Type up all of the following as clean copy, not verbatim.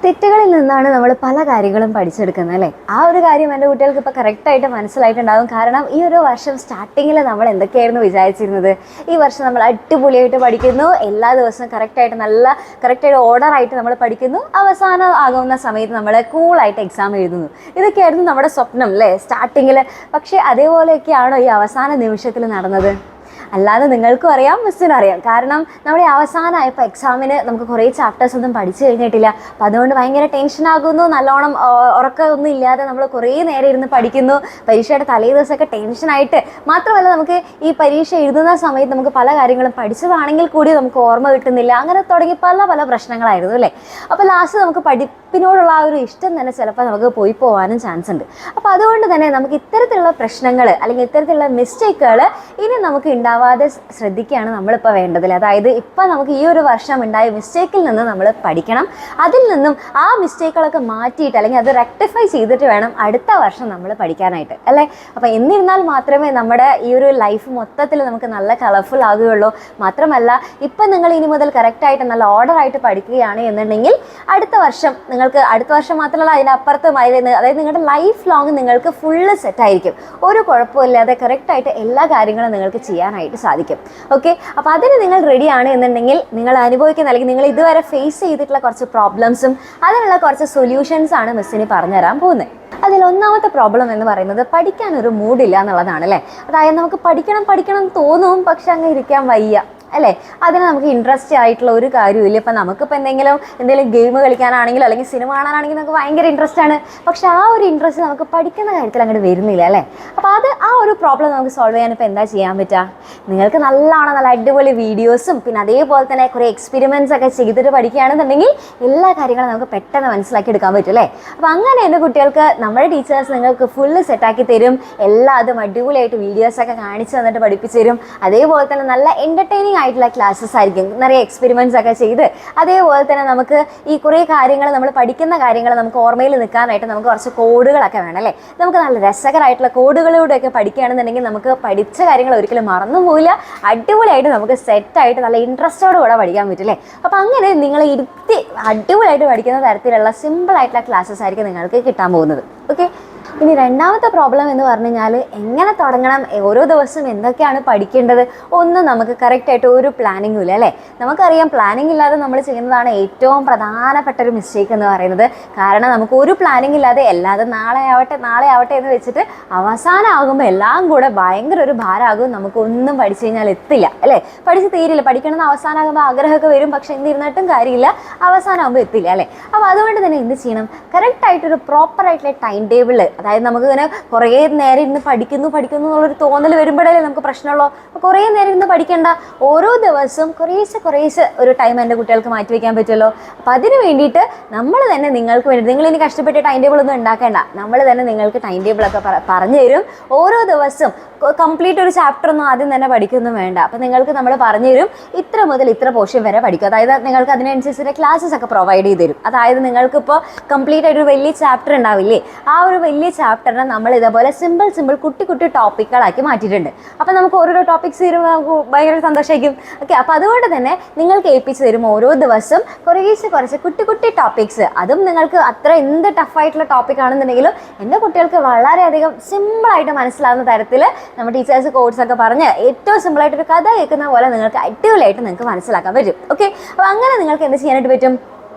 തെറ്റുകളിൽ നിന്നാണ് നമ്മൾ പല കാര്യങ്ങളും പഠിച്ചെടുക്കുന്നത് അല്ലേ? ആ ഒരു കാര്യം എൻ്റെ കുട്ടികൾക്ക് ഇപ്പോൾ കറക്റ്റായിട്ട് മനസ്സിലായിട്ടുണ്ടാകും. കാരണം ഈ ഒരു വർഷം സ്റ്റാർട്ടിങ്ങിൽ നമ്മൾ എന്തൊക്കെയായിരുന്നു വിചാരിച്ചിരുന്നത്? ഈ വർഷം നമ്മൾ അടിപൊളിയായിട്ട് പഠിക്കുന്നു, എല്ലാ ദിവസവും കറക്റ്റായിട്ട് ഓർഡറായിട്ട് നമ്മൾ പഠിക്കുന്നു, അവസാനം ആകുന്ന സമയത്ത് നമ്മൾ കൂളായിട്ട് എക്സാം എഴുതുന്നു. ഇതൊക്കെയായിരുന്നു നമ്മുടെ സ്വപ്നം അല്ലേ സ്റ്റാർട്ടിങ്ങിൽ? പക്ഷേ അതേപോലെയൊക്കെയാണോ ഈ അവസാന നിമിഷത്തിൽ നടന്നത്? അല്ലാതെ നിങ്ങൾക്കും അറിയാം, മിസ്സിനും അറിയാം. കാരണം നമ്മുടെ അവസാനമായപ്പോൾ എക്സാമിന് നമുക്ക് കുറേ ചാപ്റ്റേഴ്സ് ഒന്നും പഠിച്ചു കഴിഞ്ഞിട്ടില്ല. അപ്പം അതുകൊണ്ട് ഭയങ്കര ടെൻഷനാകുന്നു, നല്ലോണം ഉറക്കമൊന്നും ഇല്ലാതെ നമ്മൾ കുറേ നേരം ഇരുന്ന് പഠിക്കുന്നു. പരീക്ഷയുടെ തലേ ദിവസമൊക്കെ ടെൻഷനായിട്ട് മാത്രമല്ല, നമുക്ക് ഈ പരീക്ഷ എഴുതുന്ന സമയത്ത് നമുക്ക് പല കാര്യങ്ങളും പഠിച്ചതാണെങ്കിൽ കൂടി നമുക്ക് ഓർമ്മ കിട്ടുന്നില്ല. അങ്ങനെ തുടങ്ങി പല പ്രശ്നങ്ങളായിരുന്നു അല്ലേ? അപ്പോൾ ലാസ്റ്റ് നമുക്ക് പഠിപ്പിനോടുള്ള ആ ഒരു ഇഷ്ടം തന്നെ ചിലപ്പോൾ നമുക്ക് പോകാനും ചാൻസ് ഉണ്ട്. അപ്പോൾ അതുകൊണ്ട് തന്നെ നമുക്ക് ഇത്തരത്തിലുള്ള പ്രശ്നങ്ങൾ അല്ലെങ്കിൽ ഇത്തരത്തിലുള്ള മിസ്റ്റേക്കുകൾ ഇനി നമുക്ക് ഉണ്ടാവാതെ ശ്രദ്ധിക്കുകയാണ് നമ്മളിപ്പോൾ വേണ്ടത്. അതായത് ഇപ്പം നമുക്ക് ഈ ഒരു വർഷം ഉണ്ടായ മിസ്റ്റേക്കിൽ നിന്ന് നമ്മൾ പഠിക്കണം. അതിൽ നിന്നും ആ മിസ്റ്റേക്കുകളൊക്കെ മാറ്റിയിട്ട് അല്ലെങ്കിൽ അത് റെക്ടിഫൈ ചെയ്തിട്ട് വേണം അടുത്ത വർഷം നമ്മൾ പഠിക്കാനായിട്ട് അല്ലേ? അപ്പോൾ എന്നിരുന്നാൽ മാത്രമേ നമ്മുടെ ഈ ഒരു ലൈഫ് മൊത്തത്തിൽ നമുക്ക് നല്ല കളർഫുൾ ആകുകയുള്ളൂ. മാത്രമല്ല, ഇപ്പം നിങ്ങൾ ഇനി മുതൽ കറക്റ്റായിട്ട് നല്ല ഓർഡറായിട്ട് പഠിക്കുകയാണ് എന്നുണ്ടെങ്കിൽ അടുത്ത വർഷം മാത്രമല്ല അതിനപ്പുറത്ത് അതായത് നിങ്ങളുടെ ലൈഫ് ലോങ് നിങ്ങൾക്ക് ഫുള്ള് സെറ്റായിരിക്കും. ഒരു കുഴപ്പമില്ലാതെ കറക്റ്റായിട്ട് എല്ലാ കാര്യങ്ങളും നിങ്ങൾക്ക് ചെയ്യാനായിട്ട് സാധിക്കും. ഓക്കെ, അപ്പോൾ അതിന് നിങ്ങൾ റെഡിയാണ് എന്നുണ്ടെങ്കിൽ നിങ്ങൾ അനുഭവിക്കുന്ന അല്ലെങ്കിൽ നിങ്ങൾ ഇതുവരെ ഫേസ് ചെയ്തിട്ടുള്ള കുറച്ച് പ്രോബ്ലംസും അതിനുള്ള കുറച്ച് സൊല്യൂഷൻസ് ആണ് മിസ്സിന് പറഞ്ഞുതരാൻ പോകുന്നത്. അതിൽ ഒന്നാമത്തെ പ്രോബ്ലം എന്ന് പറയുന്നത് പഠിക്കാനൊരു മൂഡില്ല എന്നുള്ളതാണ് അല്ലേ? അതായത് നമുക്ക് പഠിക്കണം തോന്നും, പക്ഷെ അങ്ങ് ഇരിക്കാൻ വയ്യ അല്ലേ? അതിന് നമുക്ക് ഇൻട്രസ്റ്റ് ആയിട്ടുള്ള ഒരു കാര്യമില്ല. ഇപ്പം നമുക്കിപ്പോൾ എന്തെങ്കിലും ഗെയിം കളിക്കാനാണെങ്കിലും അല്ലെങ്കിൽ സിനിമ കാണാനാണെങ്കിലും നമുക്ക് ഭയങ്കര ഇൻട്രസ്റ്റ് ആണ്. പക്ഷെ ആ ഒരു ഇൻട്രസ്റ്റ് നമുക്ക് പഠിക്കുന്ന കാര്യത്തിൽ അങ്ങോട്ട് വരുന്നില്ല അല്ലേ? അപ്പോൾ ആ ഒരു പ്രോബ്ലം നമുക്ക് സോൾവ് ചെയ്യാൻ ഇപ്പോൾ എന്താ ചെയ്യാൻ പറ്റുക? നിങ്ങൾക്ക് നല്ല അടിപൊളി വീഡിയോസും പിന്നെ അതേപോലെ തന്നെ കുറേ എക്സ്പെരിമെൻറ്റ്സ് ഒക്കെ ചെയ്തിട്ട് പഠിക്കുകയാണെന്നുണ്ടെങ്കിൽ എല്ലാ കാര്യങ്ങളും നമുക്ക് പെട്ടെന്ന് മനസ്സിലാക്കി എടുക്കാൻ പറ്റും അല്ലേ? അപ്പോൾ അങ്ങനെ എൻ്റെ കുട്ടികൾക്ക് നമ്മുടെ ടീച്ചേഴ്സ് നിങ്ങൾക്ക് ഫുള്ള് സെറ്റാക്കി തരും. അതും അടിപൊളിയായിട്ട് വീഡിയോസൊക്കെ കാണിച്ച് തന്നിട്ട് പഠിപ്പിച്ച് തരും. അതേപോലെ തന്നെ നല്ല എൻ്റർടൈനിങ് ആയിട്ടുള്ള ക്ലാസ്സസ് ആയിരിക്കും. നിറയെ എക്സ്പെരിമെൻറ്റ്സ് ഒക്കെ ചെയ്ത് അതേപോലെ തന്നെ നമുക്ക് ഈ കുറേ കാര്യങ്ങൾ നമ്മൾ പഠിക്കുന്ന കാര്യങ്ങൾ നമുക്ക് ഓർമ്മയിൽ നിൽക്കാനായിട്ട് നമുക്ക് കുറച്ച് കോഡുകളൊക്കെ വേണം അല്ലേ? നമുക്ക് നല്ല രസകരമായിട്ടുള്ള കോഡുകളിലൂടെയൊക്കെ പഠിക്കുകയാണെന്നുണ്ടെങ്കിൽ നമുക്ക് പഠിച്ച കാര്യങ്ങൾ ഒരിക്കലും മറന്നു പോവില്ല. അടിപൊളിയായിട്ട് നമുക്ക് സെറ്റായിട്ട് നല്ല ഇൻട്രസ്റ്റോടെ കൂടെ പഠിക്കാൻ പറ്റില്ലേ? അപ്പോൾ അങ്ങനെ നിങ്ങൾ ഇരുത്തി അടിപൊളിയായിട്ട് പഠിക്കുന്ന തരത്തിലുള്ള സിമ്പിളായിട്ടുള്ള ക്ലാസ്സസ് ആയിരിക്കും നിങ്ങൾക്ക് കിട്ടാൻ പോകുന്നത്. ഓക്കെ, ഇനി രണ്ടാമത്തെ പ്രോബ്ലം എന്ന് പറഞ്ഞു കഴിഞ്ഞാൽ എങ്ങനെ തുടങ്ങണം, ഓരോ ദിവസവും എന്തൊക്കെയാണ് പഠിക്കേണ്ടത്, ഒന്നും നമുക്ക് കറക്റ്റായിട്ട് ഒരു പ്ലാനിങ്ങും ഇല്ല അല്ലേ? നമുക്കറിയാം, പ്ലാനിങ് ഇല്ലാതെ നമ്മൾ ചെയ്യുന്നതാണ് ഏറ്റവും പ്രധാനപ്പെട്ട ഒരു മിസ്റ്റേക്ക് എന്ന് പറയുന്നത്. കാരണം നമുക്ക് ഒരു പ്ലാനിങ് ഇല്ലാതെ എല്ലാതും നാളെ ആവട്ടെ എന്ന് വെച്ചിട്ട് അവസാനമാകുമ്പോൾ എല്ലാം കൂടെ ഭയങ്കര ഒരു ഭാരമാകും. നമുക്കൊന്നും പഠിച്ചു കഴിഞ്ഞാൽ എത്തില്ല അല്ലേ? പഠിച്ച് തീരില്ല. പഠിക്കണമെന്ന് അവസാനമാകുമ്പോൾ ആഗ്രഹമൊക്കെ വരും, പക്ഷെ എന്തിരുന്നിട്ടും കാര്യമില്ല, അവസാനമാകുമ്പോൾ എത്തില്ല അല്ലേ? അപ്പോൾ അതുകൊണ്ട് തന്നെ എന്ത് ചെയ്യണം? കറക്റ്റായിട്ടൊരു പ്രോപ്പറായിട്ടുള്ള ടൈം ടേബിൾ, അതായത് നമുക്ക് ഇങ്ങനെ കുറേ നേരം ഇരുന്ന് പഠിക്കുന്നു എന്നുള്ളൊരു തോന്നൽ വരുമ്പോഴല്ലേ നമുക്ക് പ്രശ്നമുള്ളൂ. അപ്പോൾ കുറേ നേരം ഇരുന്ന് പഠിക്കേണ്ട, ഓരോ ദിവസവും കുറേശ്ശെ ഒരു ടൈം എൻ്റെ കുട്ടികൾക്ക് മാറ്റി വയ്ക്കാൻ പറ്റുമല്ലോ. അപ്പോൾ അതിന് വേണ്ടിയിട്ട് നമ്മൾ തന്നെ നിങ്ങൾക്ക് വേണ്ടി, നിങ്ങൾ ഇനി കഷ്ടപ്പെട്ട് ടൈം ടേബിൾ ഒന്നും ഉണ്ടാക്കേണ്ട, നമ്മൾ തന്നെ നിങ്ങൾക്ക് ടൈം ടേബിളൊക്കെ പറഞ്ഞു തരും. ഓരോ ദിവസവും കംപ്ലീറ്റ് ഒരു ചാപ്റ്റർ ഒന്നും ആദ്യം തന്നെ പഠിക്കൊന്നും വേണ്ട. അപ്പോൾ നിങ്ങൾക്ക് നമ്മൾ പറഞ്ഞു തരും ഇത്ര മുതൽ ഇത്ര പോർഷൻ വരെ പഠിക്കും. അതായത് നിങ്ങൾക്ക് അതിനനുസരിച്ച് ക്ലാസ്സസ് ഒക്കെ പ്രൊവൈഡ് ചെയ്ത് തരും. അതായത് നിങ്ങൾക്കിപ്പോൾ കംപ്ലീറ്റ് ആയിട്ട് ഒരു വലിയ ചാപ്റ്റർ ഉണ്ടാവില്ലേ, ആ ഒരു വലിയ ചാപ്റ്ററിനെ നമ്മൾ ഇതേപോലെ സിമ്പിൾ കുട്ടി ടോപ്പിക്കുകളാക്കി മാറ്റിയിട്ടുണ്ട്. അപ്പോൾ നമുക്ക് ഓരോരോ ടോപ്പിക്സ് തരുമ്പോൾ നമുക്ക് ഭയങ്കര സന്തോഷമായിരിക്കും. ഓക്കെ, അപ്പോൾ അതുകൊണ്ട് തന്നെ നിങ്ങൾക്ക് ഏൽപ്പിച്ച് തരും ഓരോ ദിവസം കുറച്ച് കുട്ടി ടോപ്പിക്സ്. അതും നിങ്ങൾക്ക് അത്ര എന്ത് ടഫായിട്ടുള്ള ടോപ്പിക് ആണെന്നുണ്ടെങ്കിലും എൻ്റെ കുട്ടികൾക്ക് വളരെയധികം സിമ്പിളായിട്ട് മനസ്സിലാവുന്ന തരത്തിൽ നമ്മുടെ ടീച്ചേഴ്സ് കോഴ്സൊക്കെ പറഞ്ഞ് ഏറ്റവും സിമ്പിളായിട്ടൊരു കഥ കേൾക്കുന്ന പോലെ നിങ്ങൾക്ക് അടിപൊളിയായിട്ട് നിങ്ങൾക്ക് മനസ്സിലാക്കാൻ പറ്റും. ഓക്കെ, അപ്പോൾ അങ്ങനെ നിങ്ങൾക്ക് എന്ത് ചെയ്യാനായിട്ട് പറ്റും?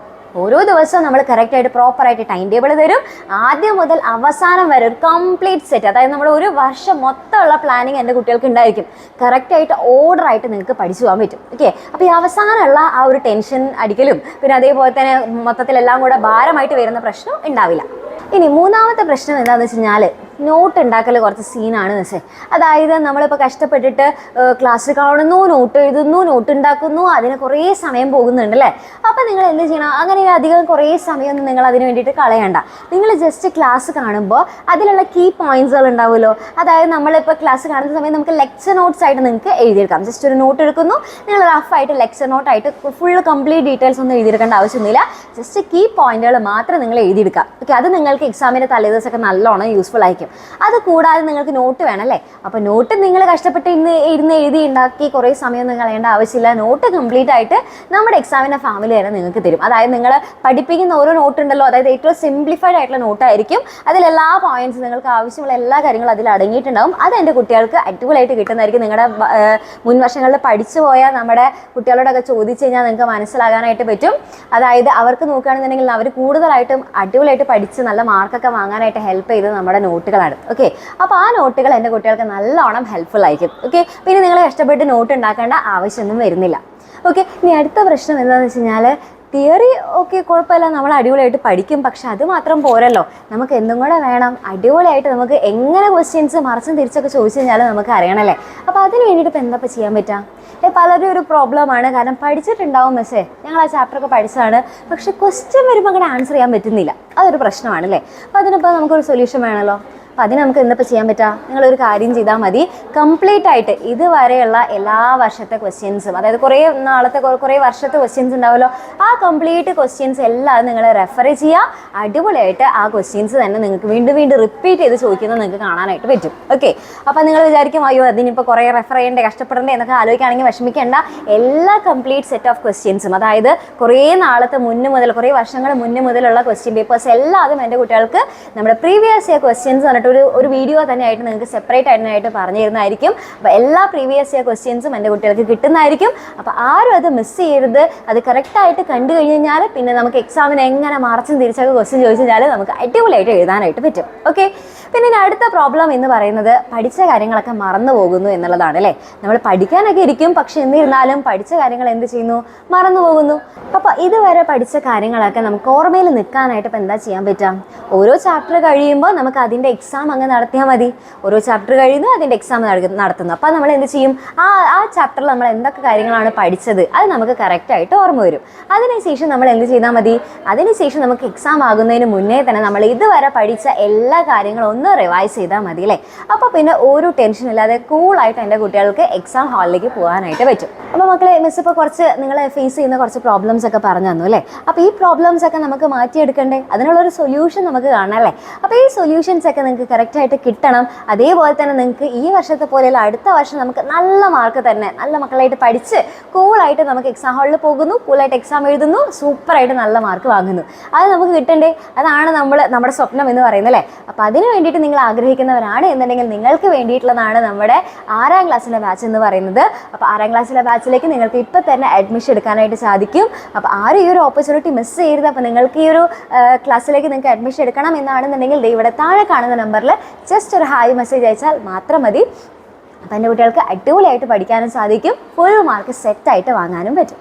ഓരോ ദിവസവും നമ്മൾ കറക്റ്റായിട്ട് പ്രോപ്പറായിട്ട് ടൈം ടേബിൾ തരും. ആദ്യം മുതൽ അവസാനം വരെ ഒരു കംപ്ലീറ്റ് സെറ്റ്, അതായത് നമ്മൾ ഒരു വർഷം മൊത്തമുള്ള പ്ലാനിങ് എൻ്റെ കുട്ടികൾക്ക് ഉണ്ടായിരിക്കും. കറക്റ്റായിട്ട് ഓർഡറായിട്ട് നിങ്ങൾക്ക് പഠിച്ചു പോകാൻ പറ്റും. ഓക്കെ, അപ്പോൾ ഈ അവസാനമുള്ള ആ ഒരു ടെൻഷൻ അടിക്കലും പിന്നെ അതേപോലെ തന്നെ മൊത്തത്തിലെല്ലാം കൂടെ ഭാരമായിട്ട് വരുന്ന പ്രശ്നം ഉണ്ടാവില്ല. ഇനി മൂന്നാമത്തെ പ്രശ്നം എന്താണെന്ന് വെച്ച് കഴിഞ്ഞാൽ നോട്ട് ഉണ്ടാക്കൽ കുറച്ച് സീനാണ് മിസ്സേ. അതായത് നമ്മളിപ്പോൾ കഷ്ടപ്പെട്ടിട്ട് ക്ലാസ് കാണുന്നു, നോട്ട് എഴുതുന്നു, നോട്ട് ഉണ്ടാക്കുന്നു, അതിന് കുറേ സമയം പോകുന്നുണ്ട് അല്ലേ? അപ്പോൾ നിങ്ങൾ എന്ത് ചെയ്യണം? അങ്ങനെ അധികം കുറേ സമയമൊന്നും നിങ്ങൾ അതിന് വേണ്ടിയിട്ട് കളയണ്ട. നിങ്ങൾ ജസ്റ്റ് ക്ലാസ് കാണുമ്പോൾ അതിലുള്ള കീ പോയിന്റ്സുകൾ ഉണ്ടാവുമല്ലോ. അതായത് നമ്മളിപ്പോൾ ക്ലാസ് കാണുന്ന സമയത്ത് നമുക്ക് ലെക്ചർ നോട്ട്സ് ആയിട്ട് നിങ്ങൾക്ക് എഴുതിയെടുക്കാം. ജസ്റ്റ് ഒരു നോട്ട് എടുക്കുന്നു, നിങ്ങൾ റഫായിട്ട് ലെക്ചർ നോട്ടായിട്ട് ഫുള്ള് കംപ്ലീറ്റ് ഡീറ്റെയിൽസ് ഒന്നും എഴുതിയെടുക്കേണ്ട ആവശ്യമൊന്നുമില്ല. ജസ്റ്റ് കീ പോയിന്റുകൾ മാത്രം നിങ്ങൾ എഴുതിയെടുക്കാം. ഓക്കെ, അത് നിങ്ങൾക്ക് എക്സാമിൻ്റെ തലേദിവസമൊക്കെ നല്ലോണം യൂസ്ഫുൾ ആയിരിക്കും. ആയിരിക്കും. അത് കൂടാതെ നിങ്ങൾക്ക് നോട്ട് വേണം അല്ലേ? അപ്പോൾ നോട്ട് നിങ്ങൾ കഷ്ടപ്പെട്ട് ഇരുന്ന് എഴുതി ഉണ്ടാക്കി കുറേ സമയമൊന്നും കളയേണ്ട ആവശ്യമില്ല. നോട്ട് കംപ്ലീറ്റ് ആയിട്ട് നമ്മുടെ എക്സാമിൻ്റെ ഫാമിലി തന്നെ നിങ്ങൾക്ക് തരും. അതായത് നിങ്ങൾ പഠിപ്പിക്കുന്ന ഓരോ നോട്ട് ഉണ്ടല്ലോ, അതായത് ഏറ്റവും സിംപ്ലിഫൈഡ് ആയിട്ടുള്ള നോട്ടായിരിക്കും. അതിലെല്ലാ പോയിന്റ്സ് നിങ്ങൾക്ക് ആവശ്യമുള്ള എല്ലാ കാര്യങ്ങളും അതിൽ അടങ്ങിയിട്ടുണ്ടാവും. അത് എൻ്റെ കുട്ടികൾക്ക് അടിപൊളിയായിട്ട് കിട്ടുന്നതായിരിക്കും. നിങ്ങളുടെ മുൻ വർഷങ്ങളിൽ പഠിച്ചു പോയ നമ്മുടെ കുട്ടികളോടൊക്കെ ചോദിച്ചു കഴിഞ്ഞാൽ നിങ്ങൾക്ക് മനസ്സിലാകാനായിട്ട് പറ്റും. അതായത് അവർക്ക് നോക്കുകയാണെന്നുണ്ടെങ്കിൽ അവർ കൂടുതലായിട്ടും അടിപൊളിയായിട്ട് പഠിച്ച് നല്ല മാർക്കൊക്കെ വാങ്ങാനായിട്ട് ഹെൽപ്പ് ചെയ്തത് നമ്മുടെ നോട്ടുകളാണ്. ഓക്കെ, അപ്പോൾ ആ നോട്ടുകൾ എൻ്റെ കുട്ടികൾക്ക് നല്ലോണം ഹെൽപ്ഫുൾ ആയിരിക്കും. ഓക്കെ, പിന്നെ നിങ്ങൾ കഷ്ടപ്പെട്ട് നോട്ട് ഉണ്ടാക്കേണ്ട ആവശ്യമൊന്നും വരുന്നില്ല. ഓക്കെ, ഇനി അടുത്ത പ്രശ്നം എന്താണെന്ന് വെച്ച് കഴിഞ്ഞാൽ തിയറി ഓക്കെ കുഴപ്പമില്ല, നമ്മൾ അടിപൊളിയായിട്ട് പഠിക്കും. പക്ഷെ അത് മാത്രം പോരല്ലോ, നമുക്ക് എന്തും കൂടെ വേണം. അടിപൊളിയായിട്ട് നമുക്ക് എങ്ങനെ ക്വസ്റ്റ്യൻസ് മറിച്ചും തിരിച്ചൊക്കെ ചോദിച്ചു കഴിഞ്ഞാൽ നമുക്ക് അറിയണമല്ലേ. അപ്പോൾ അതിന് വേണ്ടിയിട്ട് ഇപ്പോൾ എന്താ ചെയ്യാൻ പറ്റുക? പലരും ഒരു പ്രോബ്ലമാണ്. കാരണം പഠിച്ചിട്ടുണ്ടാവും, പക്ഷേ ഞങ്ങൾ ആ ചാപ്റ്ററൊക്കെ പഠിച്ചതാണ്, പക്ഷെ ക്വസ്റ്റ്യൻ വരുമ്പോൾ അങ്ങനെ ആൻസർ ചെയ്യാൻ പറ്റുന്നില്ല. അതൊരു പ്രശ്നമാണല്ലേ. അപ്പോൾ അതിനിപ്പോൾ നമുക്കൊരു സൊല്യൂഷൻ വേണമല്ലോ. അപ്പോൾ അതിന് നമുക്ക് എന്തിപ്പോൾ ചെയ്യാൻ പറ്റുക? നിങ്ങളൊരു കാര്യം ചെയ്താൽ മതി. കംപ്ലീറ്റ് ആയിട്ട് ഇതുവരെയുള്ള എല്ലാ വർഷത്തെ ക്വസ്റ്റ്യൻസും, അതായത് കുറേ വർഷത്തെ ക്വസ്റ്റ്യൻസ് ഉണ്ടാവുമല്ലോ, ആ കംപ്ലീറ്റ് ക്വസ്റ്റ്യൻസ് എല്ലാം നിങ്ങൾ റെഫർ ചെയ്യുക. അടിപൊളിയായിട്ട് ആ ക്വസ്റ്റ്യൻസ് തന്നെ നിങ്ങൾക്ക് വീണ്ടും വീണ്ടും റിപ്പീറ്റ് ചെയ്ത് ചോദിക്കുന്നത് നിങ്ങൾക്ക് കാണാനായിട്ട് പറ്റും. ഓക്കെ, അപ്പോൾ നിങ്ങൾ വിചാരിക്കും അയ്യോ അതിനിപ്പോൾ കുറേ റെഫർ ചെയ്യേണ്ടേ, കഷ്ടപ്പെടേണ്ടേ എന്നൊക്കെ ആലോചിക്കുകയാണെങ്കിൽ വിഷമിക്കേണ്ട. എല്ലാ കംപ്ലീറ്റ് സെറ്റ് ഓഫ് ക്വസ്റ്റ്യൻസും, അതായത് കുറേ കുറേ വർഷങ്ങൾ മുതലുള്ള ക്വസ്റ്റ്യൻ പേപ്പേഴ്സ് എല്ലാതും എൻ്റെ കുട്ടികൾക്ക് നമ്മുടെ പ്രീവിയസ് ഇയർ ക്വസ്റ്റ്യൻസ് ഒരു വീഡിയോ തന്നെയായിട്ട് നിങ്ങൾക്ക് സെപ്പറേറ്റ് ആയിട്ട് പറഞ്ഞു തരുന്നതായിരിക്കും. അപ്പോൾ എല്ലാ പ്രീവിയസ് ഇയർ ക്വസ്റ്റ്യൻസും എൻ്റെ കുട്ടികൾക്ക് കിട്ടുന്നതായിരിക്കും. അപ്പോൾ ആരും അത് മിസ് ചെയ്യരുത്. അത് കറക്റ്റായിട്ട് കണ്ടു കഴിഞ്ഞ് കഴിഞ്ഞാൽ പിന്നെ നമുക്ക് എക്സാമിന് എങ്ങനെ മറിച്ചും തിരിച്ചൊക്കെ ക്വസ്റ്റ്യൻ ചോദിച്ചു കഴിഞ്ഞാൽ നമുക്ക് അടിപൊളിയായിട്ട് എഴുതാനായിട്ട് പറ്റും. ഓക്കെ, പിന്നെ അടുത്ത പ്രോബ്ലം എന്ന് പറയുന്നത് പഠിച്ച കാര്യങ്ങളൊക്കെ മറന്നു പോകുന്നു എന്നുള്ളതാണ് അല്ലേ. നമ്മൾ പഠിക്കാനൊക്കെ ഇരിക്കും, പക്ഷെ എന്നിരുന്നാലും പഠിച്ച കാര്യങ്ങൾ എന്ത് ചെയ്യുന്നു? മറന്നു പോകുന്നു. അപ്പോൾ ഇതുവരെ പഠിച്ച കാര്യങ്ങളൊക്കെ നമുക്ക് ഓർമ്മയിൽ നിൽക്കാനായിട്ട് ഇപ്പോൾ എന്താ ചെയ്യാൻ പറ്റുക? ഓരോ ചാപ്റ്റർ കഴിയുമ്പോൾ നമുക്ക് അതിൻ്റെ എക്സാം അങ്ങ് നടത്തിയാൽ മതി. ഓരോ ചാപ്റ്റർ കഴിയുന്നു, അതിൻ്റെ എക്സാം നടത്തുന്നു. അപ്പോൾ നമ്മൾ എന്ത് ചെയ്യും? ആ ചാപ്റ്ററിൽ നമ്മൾ എന്തൊക്കെ കാര്യങ്ങളാണ് പഠിച്ചത് അത് നമുക്ക് കറക്റ്റായിട്ട് ഓർമ്മ വരും. അതിനുശേഷം നമ്മൾ എന്ത് ചെയ്താൽ മതി? അതിനുശേഷം നമുക്ക് എക്സാം ആകുന്നതിന് മുന്നേ തന്നെ നമ്മൾ ഇതുവരെ പഠിച്ച എല്ലാ കാര്യങ്ങളും ഒന്ന് റിവൈസ് ചെയ്താൽ മതി അല്ലേ. അപ്പോൾ പിന്നെ ഒരു ടെൻഷൻ ഇല്ലാതെ കൂളായിട്ട് എൻ്റെ കുട്ടികൾക്ക് എക്സാം ഹാളിലേക്ക് പോകാനായിട്ട് പറ്റും. അപ്പോൾ മക്കളെ, മിസ് ഇപ്പോൾ കുറച്ച് നിങ്ങൾ ഫേസ് ചെയ്യുന്ന കുറച്ച് പ്രോബ്ലംസ് ഒക്കെ പറഞ്ഞു തന്നു അല്ലേ. അപ്പോൾ ഈ പ്രോബ്ലംസ് ഒക്കെ നമുക്ക് മാറ്റിയെടുക്കണ്ടേ? അതിനുള്ളൊരു സൊല്യൂഷൻ നമുക്ക് കാണാം അല്ലേ. അപ്പോൾ ഈ സൊല്യൂഷൻസ് ഒക്കെ നിങ്ങൾക്ക് കറക്റ്റായിട്ട് കിട്ടണം. അതേപോലെ തന്നെ നിങ്ങൾക്ക് ഈ വർഷത്തെ പോലെയുള്ള അടുത്ത വർഷം നമുക്ക് നല്ല മാർക്ക് തന്നെ നല്ല മക്കളായിട്ട് പഠിച്ച് കൂളായിട്ട് നമുക്ക് എക്സാം ഹാളിൽ പോകുന്നു, കൂളായിട്ട് എക്സാം എഴുതുന്നു, സൂപ്പറായിട്ട് നല്ല മാർക്ക് വാങ്ങുന്നു. അത് നമുക്ക് കിട്ടണ്ടേ? അതാണ് നമ്മുടെ സ്വപ്നം എന്ന് പറയുന്നത് അല്ലേ. അപ്പോൾ അതിന് വേണ്ടിയിട്ട് നിങ്ങൾ ആഗ്രഹിക്കുന്നവരാണ് എന്നുണ്ടെങ്കിൽ നിങ്ങൾക്ക് വേണ്ടിയിട്ടുള്ളതാണ് നമ്മുടെ 6ാം ക്ലാസ്സിലെ ബാച്ച് എന്ന് പറയുന്നത്. അപ്പോൾ 6ാം ക്ലാസ്സിലെ ബാച്ചിലേക്ക് നിങ്ങൾക്ക് ഇപ്പോൾ തന്നെ അഡ്മിഷൻ എടുക്കാനായിട്ട് സാധിക്കും. അപ്പോൾ ആരും ഈ ഒരു ഓപ്പർച്യൂണിറ്റി മിസ് ചെയ്യരുത്. അപ്പോൾ നിങ്ങൾക്ക് ഈ ഒരു ക്ലാസ്സിലേക്ക് നിങ്ങൾക്ക് അഡ്മിഷൻ എടുക്കണം എന്നാണെന്നുണ്ടെങ്കിൽ ഇവിടെ താഴെ കാണുന്ന നമ്പറിൽ ജസ്റ്റ് ഒരു ഹായ് മെസ്സേജ് അയച്ചാൽ മാത്രം മതി. അപ്പോൾ എൻ്റെ കുട്ടികൾക്ക് അടിപൊളിയായിട്ട് പഠിക്കാനും സാധിക്കും, ഫുൾ മാർക്ക് സെറ്റായിട്ട് വാങ്ങാനും പറ്റും.